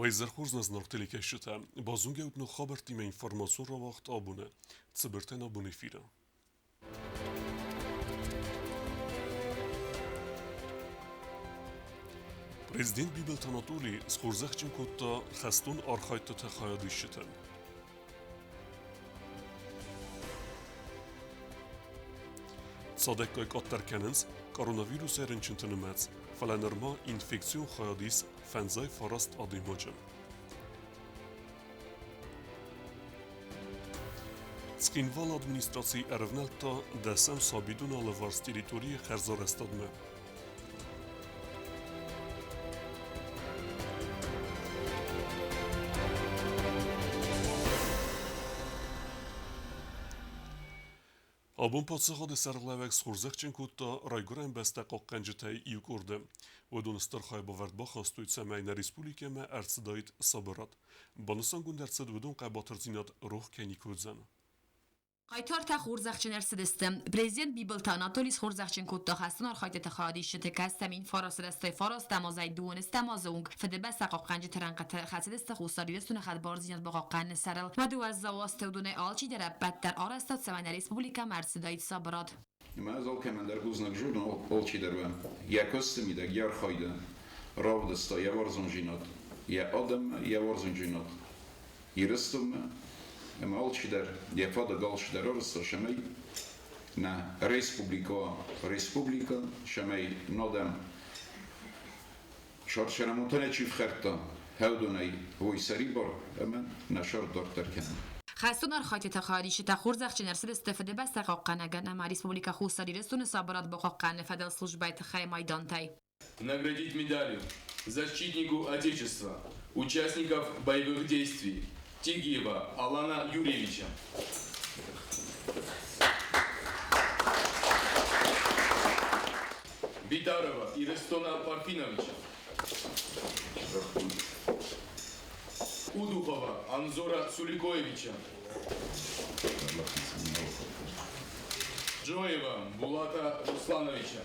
Wajzerchurz z Nortelikeszüte, bazungeut no habertime informasyon rawacht abone, zberten abone fira. Prezident Bibel Tanatoli skorzakhchin kotta khastun arkhayta takhayadishten. Sadek qattarkanens koronavirus erinçintinimets, falanerma infeksiyon khayadis fenzay farast adimocem. Skinval administracji ervnelta desem sabidun alevars teritoriye kherzarestadme. Abun patsahad serglevek skorzakhchin kotta rayguren beste qaqqancitay yukurdi. ودونستر خای باورد با خواستوید سمعین ریسپولیک ما ارتدایت صبرات. بانسان گون درصد ودون قباتر زینات روح کنی کودزن. Qaytar Xurzaqçın ersidistim. Prezident Bibelta Anatolis Xurzaqçın kutta xastın arxayt تخادی شتکستمین فراس دسته فراس دمازای دون استمازونگ فده بس قاقنج ترنقت خاصد است خوستاری رسون خد بارزینات با قاقن سرل و دو از زواست دون آلچی در بدتر آرستاد سمن ریسپوبلیکا مرسدایت صبرات. من از آل کمندر گوزنگ جون آلچی درم یکست میده گیار خایده راو دستا یا ورزون جینات یا آدم یا ورزون جینات یرستم اما آلچی در یفاده گالش در آرستا شمی نه ریسپوبلیکا شمی نادم شرموتنه چیف خرطا هودونی وی سری بار اما نشار دار ترکنم. خستون архайт تخادی شتخورزقچن ارسد استفاده بس قاقنگن اما ریسپوبلیکا خوستاری رسون صبرات با قاقن федел службай тхай майдантай. Наградить медалью защитнику Отечества, участников боевых действий Тигиева Алана Юрьевича. Витарова Ирестона Парфиновича. Удухова Анзора Суликоевича. Джоева Булата Руслановича.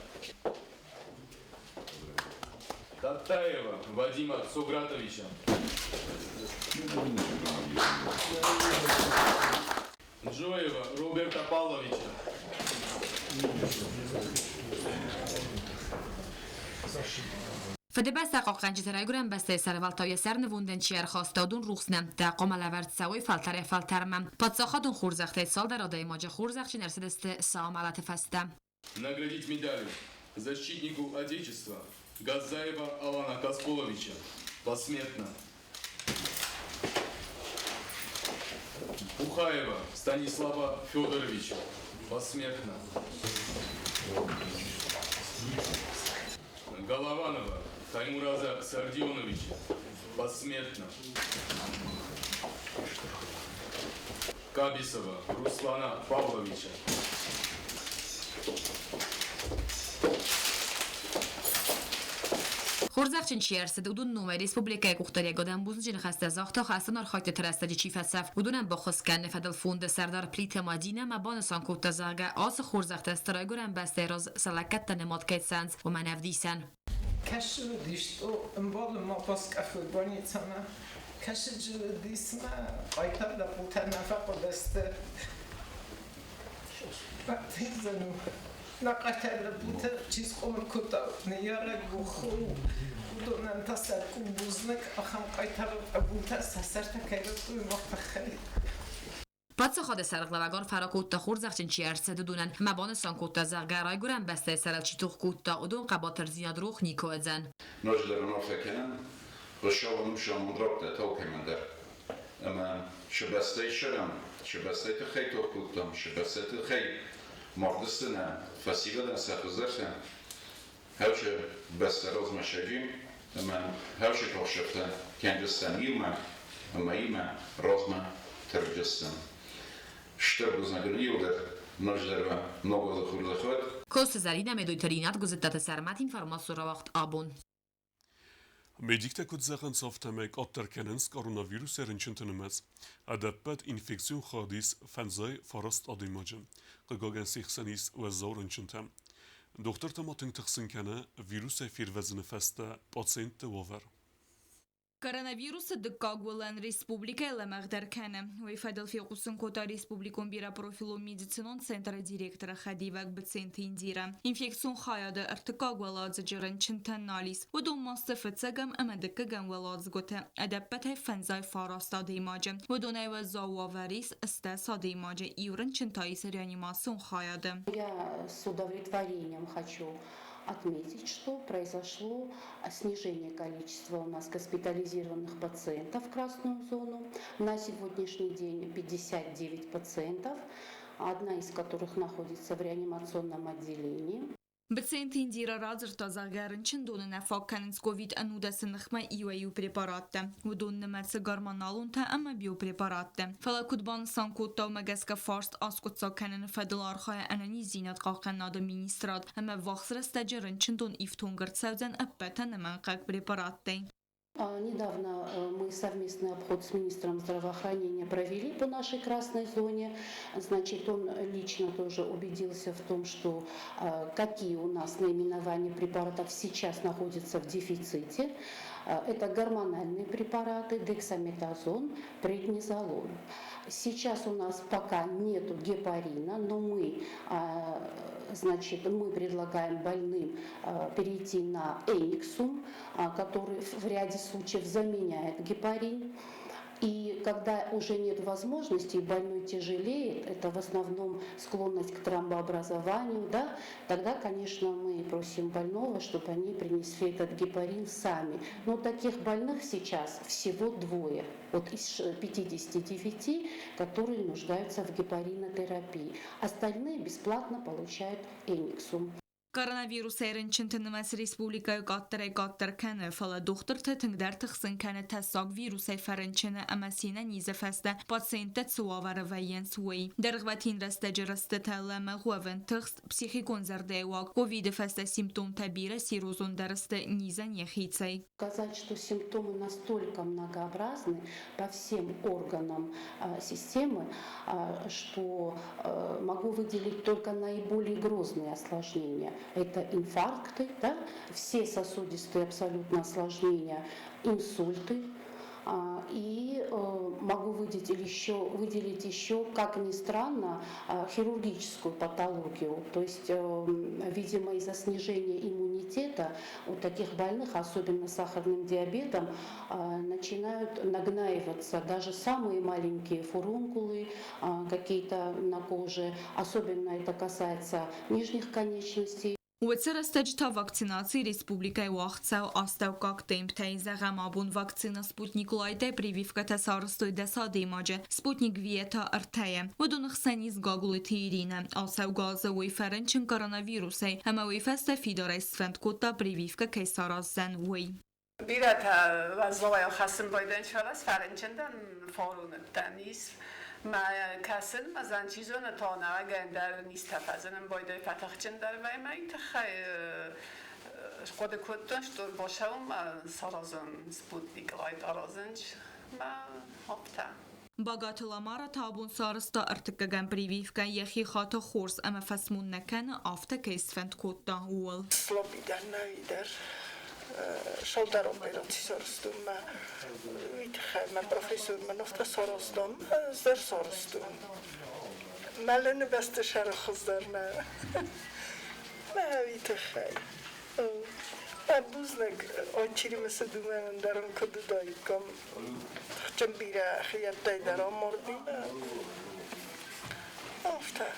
Татаева Вадима Сугратовича. Джоева Роберта Павловича. فده بس قاقنج ترایگرم بسته سرولتای سرنووندن چیر خواستادون روخسنم تقام لورد سوی فلتر فلترمم پادساخادون خورزخته سال در آدای ماجه خورزخشی نرسدست سامالات فستم. Наградить медалью защитнику Отечества Газаева Алана Касполовича посмертно. Ухаева Станислава Федоровича посмертно. Голованова Таймураза Сардионовича посмертно. Кабисова Руслана Павловича. خورزخچن چیرسد ودون نومای ریسپوبلیکای قختاری گادن بوزن جن خسته زاختا خستن آرخایت ترستاجی چیف صف ودونن با خسکن فدل فوند سردار پلیت مادینه مبان سانکوت زاگا آس خورزخت استرای گرن بسته راز سلکت نماد کیت سنز و منفدیسن کش دیشت و اموال ما پاس کفل بانی تنه کش دیسم قایتر لپوتر نفق و دسته وقتی زنو نقطه لپوتر چیز قوم کتا نیاره گوخو دونن تسر کن بوزنک اخم قایتر لپوتر سسر تکیرد دوی وقت خیلی پادساخاد سرقلوگان فراکوتا خورزخچن چیرسد دونن مبان سانکوتا زاگرای گرن بسته سرل چیتوخ کوتا ودون قباتر زیاد روخ نیکو ازن نجدر نافکنن خشاو شامون رابطه تا کمندر اما شبسته شرم شبسته تخیل تو کودم شبسته تخیل مردستنه فسیله دن سخزرشن هاوشه بسته راز مشاجیم اما هاوشه کاشفتن کنجستن ایرمن اما ایمن رازمن ترجستن شتر بزنگرنی و در نجدر و نگوز خورد خود کوست زرینه مدویترینات گزیدت سرمت اینفرماسیون را وقت آبون Medikte kudzagan saftemek atterkenens koronavirus erinçintinimez. Adeppet infeksiyon khadis fenzay farast adimacem. Qagagen sixsenis ve zavrinçintem. Doktor tamatin tıxsinkene virüse firvezini feste patsiyent de waver. Koronavirus dikkagulan Respublika Lemagdarkane. Ve Filadelfia Kota Respublikon bira profilu medicinon centra direktora Khadivak Bitsent Indira. Infeksion khayada irtikagwaladz jiran chintan nalis. و دو مستفدسگم امدکه گنولادز گوته ادبت فنزای فاراستا دیماجه و دونه و زاواوریس استاسا دیماجه ایورن چنتایس реанимацион خایاده. Я с удовлетворением хочу отметить, что произошло снижение количества у нас госпитализированных пациентов в красную зону. На сегодняшний день 59 пациентов, одна из которых находится в реанимационном отделении. Bitsent Indira razır tazagərin çin donu nefakkanins COVID-19 nıxma iyu preparatte و دون نمرس گرمانالون تا اما بیو پریپاراته. فلا کدبان سانکوت تا مگسک فارست آسکوت ساکنن فدلار خواهی انانی زینت قاقن نادا مینیستراد اما وقصر استجرن چن دون ایفتونگرد سوزن ابتا نمانقاق препараtte. Недавно мы совместный обход с министром здравоохранения провели по нашей красной зоне. Значит, он лично тоже убедился в том, что какие у нас наименования препаратов сейчас находятся в дефиците. Это гормональные препараты, дексаметазон, преднизолон. Сейчас у нас пока нету гепарина, но мы предлагаем больным перейти на эниксум, который в ряде случаев заменяет гепарин. И когда уже нет возможности, больной тяжелеет, это в основном склонность к тромбообразованию, да, тогда, конечно, мы просим больного, чтобы они принесли этот гепарин сами. Но таких больных сейчас всего 2 вот из 59, которые нуждаются в гепаринотерапии. Остальные бесплатно получают эниксум. Koronavirus erin çintinmez Respublikaya qattır kene fala doktor tetingder tıxsın kene tessak virusay ferinçine emasine nize feste patsiyentet suavara ve yensuyi. Dergvatin resteci restetelleme huven tıxs psихикон zerdewak COVID feste simptom tabire sirozon derste nizen yexitsay. Сказать, что симптомы настолько многообразны по всем органам системы, что могу выделить только наиболее грозные осложнения. Это инфаркты, да, все сосудистые абсолютно осложнения, инсульты. И могу выделить еще, как ни странно, хирургическую патологию. То есть, видимо, из-за снижения иммунитета у таких больных, особенно с сахарным диабетом, начинают нагнаиваться даже самые маленькие фурункулы какие-то на коже. Особенно это касается нижних конечностей. وچر استجتا واکسیناسی Respublikای واخڅا استوکاک تیمتای زغمابون واکسینا سپوتنیک لایده پریویفکا تسارستوی دسا دیماجه سپوتنیک ویتا ارتایه و دونخسانیز گاگولی تیرینه آسو گازه وی فرنچن کoronavirusi اما وی فست فیداره سفند کوتا پریویفکا کیساراز زن وی. بیرات وزلای خاصم بایدن شالاس فرنچندن فارون تنیس ما کسل مثلا چیزون تانه گندر نیست تفازنم بایده فتح چندر و ما این تخی خود کدش دور باشم سرازن سپوتنیک لایت آرازنج ما هفته. باگاتلامارا تابون سارستا ارتکگن پریویفکا یخی خاطا خورس اما فسمون نکن آفتا کیسفند کوتا هول. Slobodjan navider. Շալդար օպերացի սարստում է, վիթխայ, պրոֆեսոր մնովտա սարստում, զեր սարստում, մալենը բաստը շարը խզդարն է, մա վիթխայ, մա բուզնակ օյչիրի մսը դում են ընդարն կոդու դայի, կոմ խճմբիրա խիյատտայ դարան մորդին է, ավտա.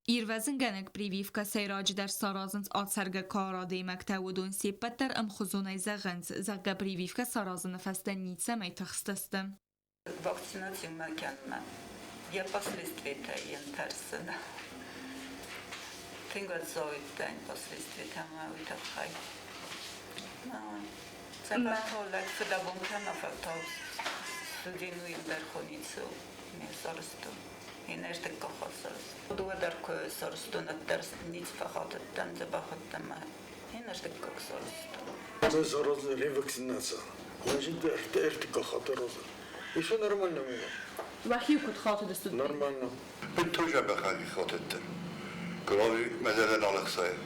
ایروزن گنگ پریویفکا سیراج در سارازنز آتسرگ کارا دیمکتا و دون سیپت در امخوزونه زغنز زغ پریویفکا سارازن فستن نیتسه می تخستستم. Vaksinaciju mekanma ja последствията янтарсана. Тэнгэр зойтан последствията мавитахай. Цапатолак федабонкана фактов студинуем верховницу месорсту. Инеште кохосос. Дуадар кое сорсту на терст ниц фахататтан забахаттама. Инеште кохосорсту. Это зараза ревакцинация. Значит, это кохотороза. И все нормально у меня. وحیو کد خاطر دستود. Нормально. بالتوجه بخلي خاطرتن. كلامي مثلا على خصايا.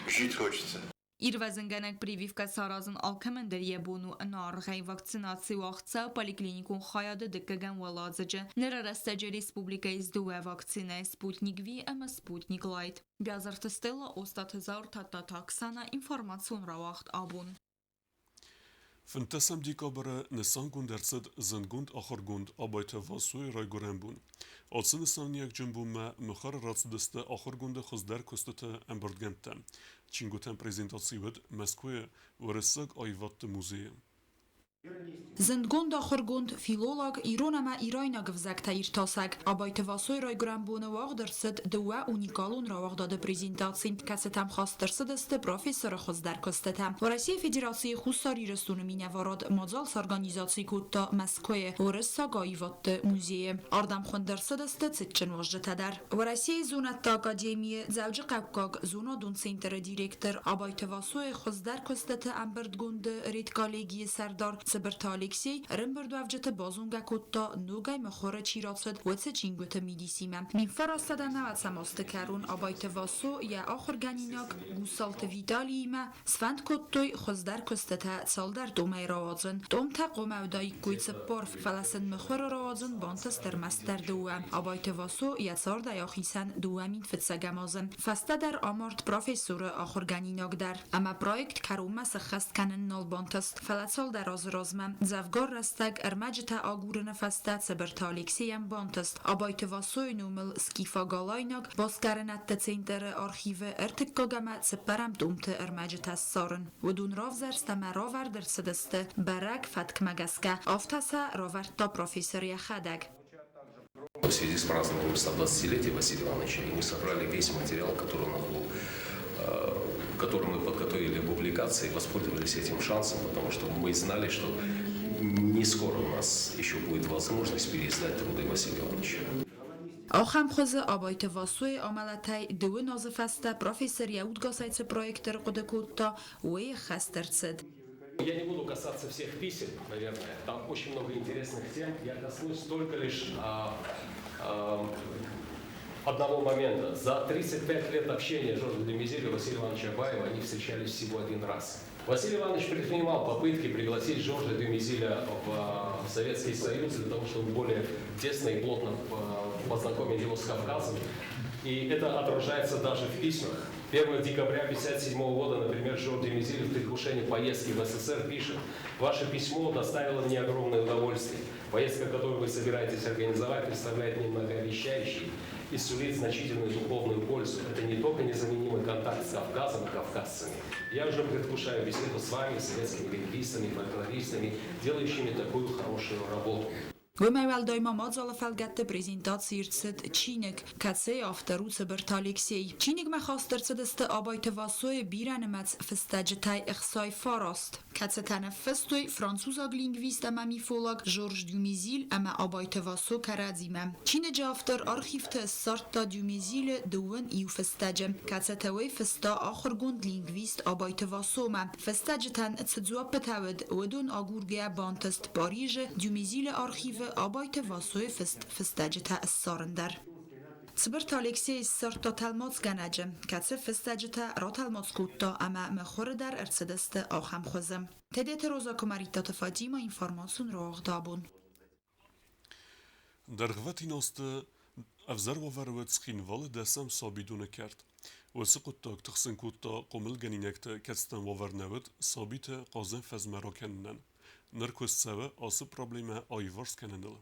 جيت خوجته. Իրվազնգանակ պրիվիվկա սարազն ալքամնդր եբունու նարղային վակցինացի վաղցա պալիկլինիկուն խայադը դկգան վալածջը ներարաստաջը ռեսպուբլիկայից դուե վակցինա Sputnik V ama Sputnik Light. Բյազարտստելը ոստաթզար թատտաթաքսանա ինվորմացիոն ռավաղտ աբուն. Fintesem dikabere nisan gundersed zengund achorgund abayte vasuy raygurembun. Atsı nisaniyek cümbume mıxar ratsıdiste achorgunde xızder kustete emberdgemte. Çinguten prezentatsivet Moskvaya vresag ayvattı muzeyi. Zendgund achorgund filolog Ironama Irayna gvzakta irtasag abayte vasoy raygurembune wagdersid dua unikalun равагдады презентаций касетам хастырсыдысты профессора хоздар костета. В России Федерации хустари ресунуминя вород модзал с организацией кутта Москве урысага айватты музее. Ардам хондырсыдысты цитчен вожжетадар. В России зунатта академии завжы капкаг зунадун центра директор abayte vasoy хоздар костета амбердгунды ред коллегии сардар Цыбырт Алексей рымбырду авжыты базунга кутта нугай махора чирацыд вэцэ чингуты мидисима. Мин фарастада наваца мосты карун abayte vaso я ахорганинак гусалты Виталиима сванд куттой хоздар костета цалдар думай равазын. Домта қомавдай куйцы порф фаласын махора равазын бантастер мастер дуа. abayte vaso я царда яхисан дуамин фитсагамазын. Фастадар амарт профессора ахорганинак дар. Ама проект карума сахаст канен нол бантаст فلاتال در از رازمم زفگار رستگ ارمجتا آگورن فسته Цыбырт Алексеям бантаст. Abayte vasoy numel skifa galaynak baskarnet te центр архиве ارتکاگم цپرم دومت ارمجتا سارن. ودون رافزرست ما راوردر سدسته برک فتک مگسکه آفتاسا راورد تا профессория خدگ. В связи с празднованием 120-летия Василия Ивановича, и мы собрали весь материал, который у нас был, который мы подготовили к публикации, воспользовались этим шансом, потому что мы знали, что не скоро у нас еще будет возможность переиздать труды Василия Ивановича. آخم خوزه abayte vasoy عملتای دو نازفسته профессор Яудгасайцы проектор قدکوتا وی خسترцед. Я не буду касаться всех писем, наверное, там очень много интересных тем. Я коснусь только лишь одного момента. За 35 лет общения Жоржа де Мезиля и Василия Ивановича Абаева они встречались всего один раз. Василий Иванович предпринимал попытки пригласить Жоржа де Мезиля в Советский Союз для того, чтобы более тесно и плотно познакомить его с Кавказом. И это отражается даже в письмах. 1 декабря 1957 года, например, Жорж де Мезиль в предвкушении поездки в СССР пишет: «Ваше письмо доставило мне огромное удовольствие. Поездка, которую вы собираетесь организовать, представляет мне многообещающий и сулит значительную духовную пользу. Это не только незаменимый контакт с Кавказом и кавказцами. Я уже предвкушаю беседу с вами, советскими лингвистами, фольклористами, делающими такую хорошую работу». Вымайвал дойма мадзала фалгатте презентациирцет Чиник, каце автору Цыбырт Алексей. Чиник махастырцедесте abayte vasoy biranemaц фестаджетай ихсай фараст. Каце тенефестуй французаг лингвист ама мифолог Жорж Дюмезиль ама abayte vaso карадзима. Чине джафтер архивте сарта Дюмезиль дуын иу фестаджем. Каце тавай феста ахргунд лингвист abayte vaso ma. Фестаджетен цедзуап бетавд ودون агургия бантست Париж Дюмезиль архиве abayte vasoy festaceta sarındar. Цыбырт Алексей сарта талмац ganajem. Каце festaceta ratalmac kutta ama mexor dar ercedeste axam xozem. Tedet roza komaritat Fadima informasun roğ dabun. در غوتی ناسته افزر و وروت سخینوال دسم سابیدونه کرد. و سقطتاک تخسن کتا قمل گنینکت کستن و ورنوت سابیت قازن فزمرا کننن. نرکوز سوه آسه پرابلیمه آیوارس کنندل.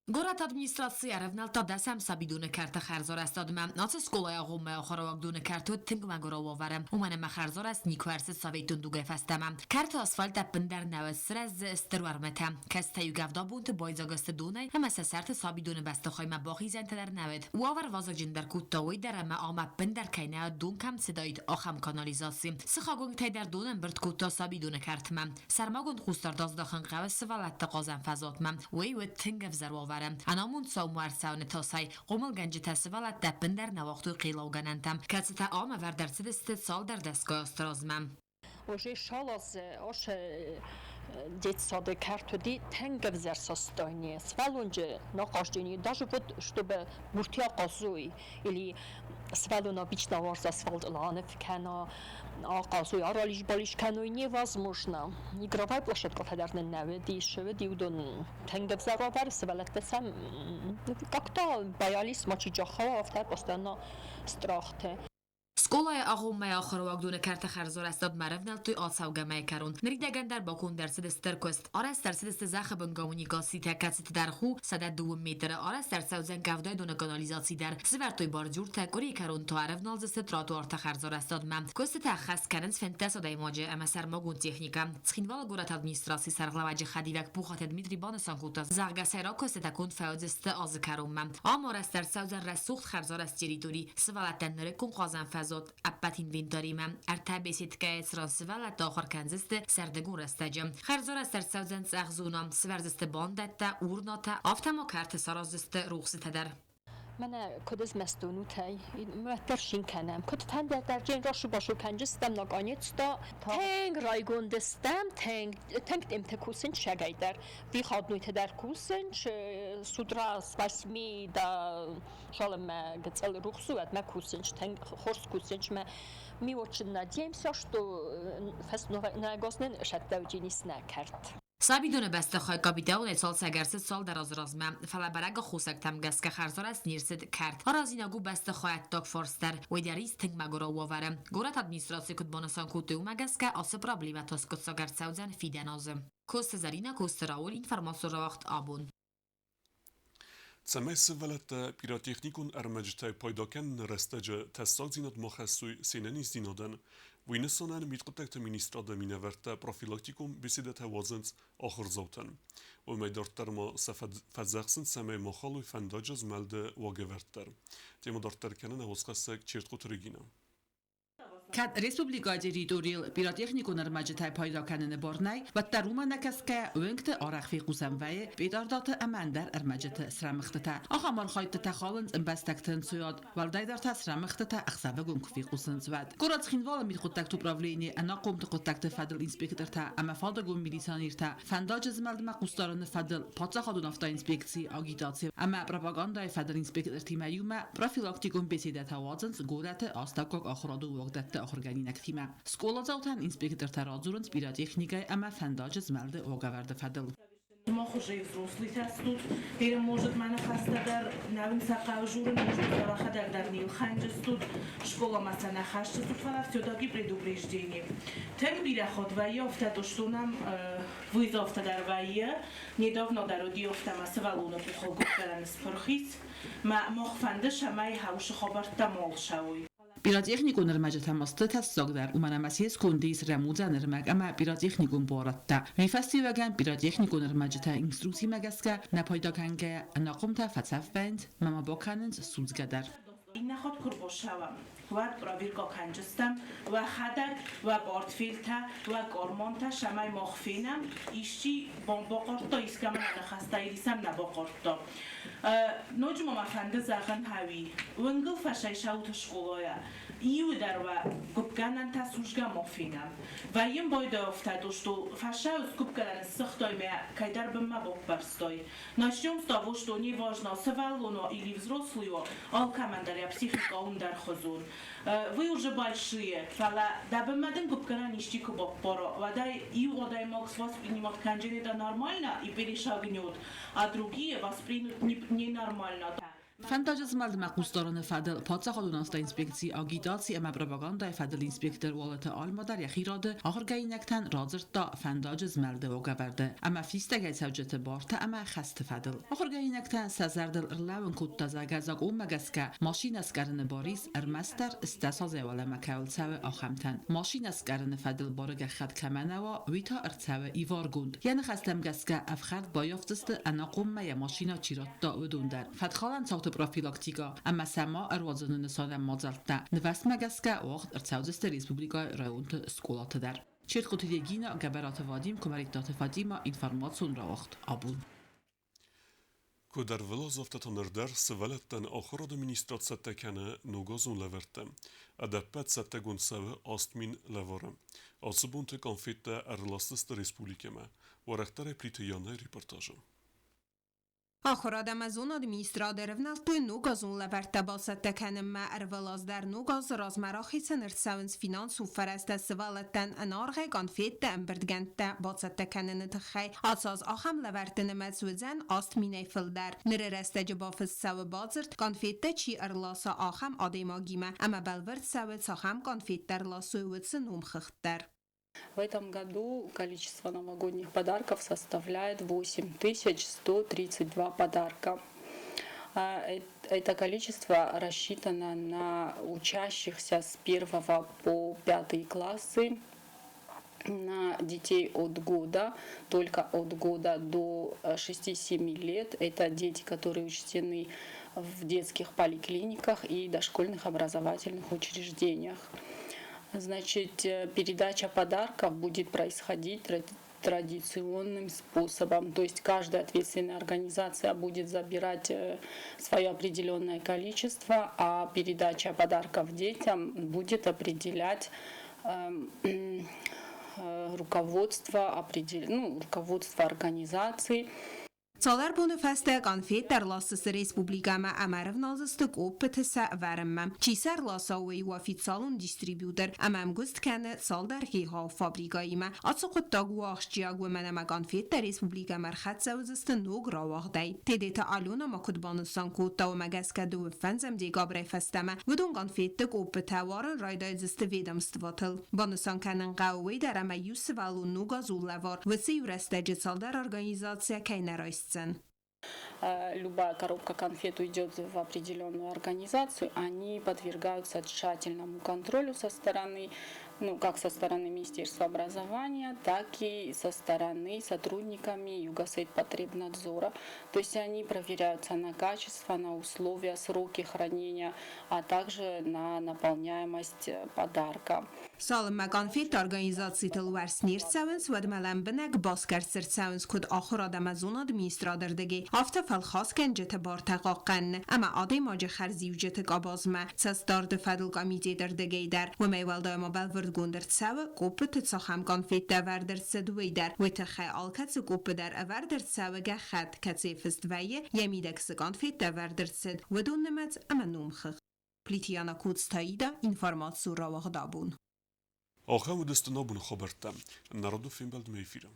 Город администрация ревналта десем сабидуне карта харзор است دادم. ناس سکولای آقوم آخراق دونه کارتو تنگ مگرا وارم. اومن مخارزار است نیکوارس سویتون دوگه فستم. کارت آسفالت بندر نوستر از استروارمتم. کست یوگافدا بونت بایزاگست دونه. هم از سرت سابیدونه بسته خواهیم باقی زنت در نود. وار وازق جندر کوتاوی در ما آم بندر کینه دون کم صدایت آخم کانالیزاسی. سخاگون تی در دونم برد کوتا سابیدونه کارتم. سرماگون خوستر داز داخن قوس سوالت قازم فضاتم. وی و تنگ افزر انامون سوموار ساونه تاسای قومل گنج تسوالت دپن در نواختو قیلاو گننتم کستا آم ور در 3 سال در دستگاه استرازمم وشه شالاس آش детсады картуди тенгев зерсостойни свалунже нақашдини даже вот чтобы муртия казуй или свалун обычно варз асфальт ланев кана آقازوی آرالیش بالیش کنوی невозможно. Игровая площадка федеральной наведи шеведи удон тенгев заровар свалет бесам как-то боялись мочи джахава автор постоянно страхте. Skolaya ağommaya axırıvaq dune karte xarzor astad marevnel tuy alsavgamay karun. Neridegan dar bakun der sidester kost. Aras der sidester zaxbın komunikasi tekatsit der xu sada 2 metr. Aras der savzen gavday dune kanalizasi der. Svertoy barjur tekori karun to arevnal zeste trotuar ta xarzor astad mam. Kost taxas kanens fentes oday moje ama sarmagun texnika. Tsxinval gorat administrasi sarglavaji khadivak buxat Dmitri Banasan kutas. Zargasera kost takun fauzeste az karun mam. Amoras der savzen rasuxt xarzor ast teritori. Svalaten rekun qazan fazot اپت اینوینتاری من ارتباطیت که اسرائیل تا آخر کنزست سردگون رستجم خرزار است سرزن سخزونم سورزست باندت تا اورنات آفتم و کارت سرازست روخست در من کدز مستونو تای مترشین کنم کد تن در جین راشو باشو کنجستم نگانیتستا تنگ رایگوندستم تنگ امتکوسن شگایدر وی خادنویت در کوسن سودراس واسمی دا شالم گتسل روخسوت ما کوسن تنگ خورس کوسن ما می очень надеемся что фест нагоснен шаттавжинис накард سابیدون بسته خواهی کابیتاون سال سگرست سال در از رازمه فلبرگ خوسک تمگس که خرزار است نیرسد کرد هرازیناگو بسته خواهد تاک فارستر و دیریز تنگ مگورا وارم گورت ادمینستراسی کد بانسان کوتو مگس که آسه پرابلیمت کد ساگر سوزن فیدنازم کوست زرینه کوست راول اینفرماسو را وقت آبون Цемей севелет пиротехникун армаджтай пайдакен рестеже тестак зинат махасуй сенени зинаден войнесонен митқотект министрада миневерте профилактикум беседет хавазенц ахырзаутен وميدارتر ما سفزخسن سمي مخالو فنداجز ملده واگورتر تيما دارتر کنن هوسقسك چرت قطرگينه Kad Respublika Teritorial Pirotechnikun Armajtai payda kanını bornay ve taruma nakaska önkte araqfi qusamvaye bedardat amandar armajata sramxtata axamar khayta taxalın imbastaktan suyad valdaydar tasramxtata axsava gunkfi qusan zvad Gorat xinvala mit qottakt upravleni ana qomt qottakt fadl inspektor ta ama falda gum milisanir ta fandaj zmald maqustarın fadl patsaxadun afta inspeksi agitatsiya ama propaganda fadl inspektor timayuma profilaktikum besedat hawazens gorat astakok axradu waqtat organinak tima. Skola zauten inspektor tarazurens pirotechnika ama фандаж змалды оговарда фадл. Мох уже взрослый растут, теперь может манифестадер навин сакаужурен может зарахадар дар нилханжестут, школа масана хаштестут фара всё-таки предупреждение. Тем бирахот вая офтado что нам вызов дар вая недавно дар одиофта масвалуна пухолгутеран спорхис, мох фандаш амай хауш хабарта молшавой. Pirotechnikun armajatamasты tassagdar umanamasies kondis ramuzan armag ama pirotechnikun boratta. Mifestivagan pirotechnikun armajata instrukcji magaska na paydakange anaqumta fatsafband mama bokanens suzgadar. این نخواد کر باشم و پرویرگا کنجستم و خدک و بارتفیلتا و گارمانتا شمای مخفینم ایشی باقارتا ایسکم من خسته ایریسم نباقارتا نوجم مفنده زغن هاوی ونگل فشای شاوت شغلایا ایو در و گبگانن تا سوشگا مخفینم و این باید افتاد شتو فشای گبگانن سختای میا کایدر بما باقبرستای نشیم ستاوشتو неважно севалуно или взрослую алкамандаря психика ундар хозун вы уже большие фала дабы маден губкана ништику бопоро вадай и одай мог воспринимать канжене да нормально и перешагнет а другие воспримут ненормально Фандаж змалд мақустаран фадл патсахадун аста инспекции агитации ама пропаганда фадл инспектор walata almadar yaxirade axirgaynaktan razırda fandaj zmald ogavarde ama fistagay savjata barta ama xast fadl axirgaynaktan sazardal irlawn kutta zagazag umagaska mashinaskarne baris armaster istasaz wala makaul sawa axamtan mashinaskarne fadl baraga xat kamanawa vita irtsawa ivargund yani xastam gaska afxad bayaftist ana qumma ya mashina chiratta udundar fadkhalan профилактика ама сама арвазын нысана мазалтта невастмагаска вақт арцаузест республика районт сколаты дар черт қутидегина габарат вадим комаритат фадима информацион ра вақт абун Kuder velazavtatan der sveletten akhir administracja tekene nugazun levertem. Adapet settegun seve astmin levarem. Asubunte konfitte erlasteste respublikeme. Varektere plitejane reportażem. آخرادم از اون ادمینسترادر ونال توی نوگاز اون لبرت باست تکنم ما اروالاز در نوگاز راز مراخی سنرد ساونس فینانس و فرست سوالتن انارغه گانفیت ده امبردگنت باست تکنن تخی آساز آخم لبرتن مزوزن آست مینه فلدر نره رسته جبافز سو بازرد گانفیت ده چی ارلاسا آخم آدیما گیمه اما بلورد سوید ساخم گانفیت در لاسوی ودسن نوم خختر. В этом году количество новогодних подарков составляет 8132 подарка. Это количество рассчитано на учащихся с 1 по 5 классы, на детей от года, только от года до 6-7 лет. Это дети, которые учтены в детских поликлиниках и дошкольных образовательных учреждениях. Значит, передача подарков будет происходить традиционным способом. То есть каждая ответственная организация будет забирать свое определенное количество, а передача подарков детям будет определять руководство организаций. سالر بونه فسته گانفیت در لاستس ریسپوبلیکا ما امرف نازست گوب تسا ورم چی سر لاساوی وافید سالون دیستریبیوتر امام گست کنه سال در ها فابریکایی ما آتسو خود تاگو آخشیاگو من اما گانفیت در ریسپوبلیکا مرخط سوزست نوگ راواغ دی تیده آلونا ما کد بانستان کود تاو مگس کدو فنزم دی گابره فسته ما ودون گانفیت گوب تاوارن رایدای زست ویدم استواتل بانستان کنن قوی در اما یوس والو نوگا زولوار و سیورسته جسال در ارگانیزاتsia که نرایست. Любая коробка конфет уйдет в определенную организацию, они подвергаются тщательному контролю со стороны, как со стороны Министерства образования, так и со стороны сотрудниками Югосоветпотребнадзора. То есть они проверяются на качество, на условия, сроки хранения, а также на наполняемость подарка. سال مگانفیت ارگانیزاسی تلوارس نیر ساونس ود ملم بنگ باسکر سر ساونس کد آخر آدم از اون ادمینسترادر دگی آفت فلخاص کن جت بار تقاقن اما آدی ماج خرزی و جت قاباز ما سستارد فدل قامیتی در دگی در و میوالده ما بلورد گوندر ساو قوب تتساخم گانفیت دور در سدوی در و تخی آلکت قوب در اور در ساو گه خد کتی فست ویه یمیدکس گانفیت دور در سد و دون نمت اما نومخ پلیتیانا کودستاییدا اینفارماتسو را وغدابون آخر ودست نابون خبرتم نرادو فیلم بلد میفیرم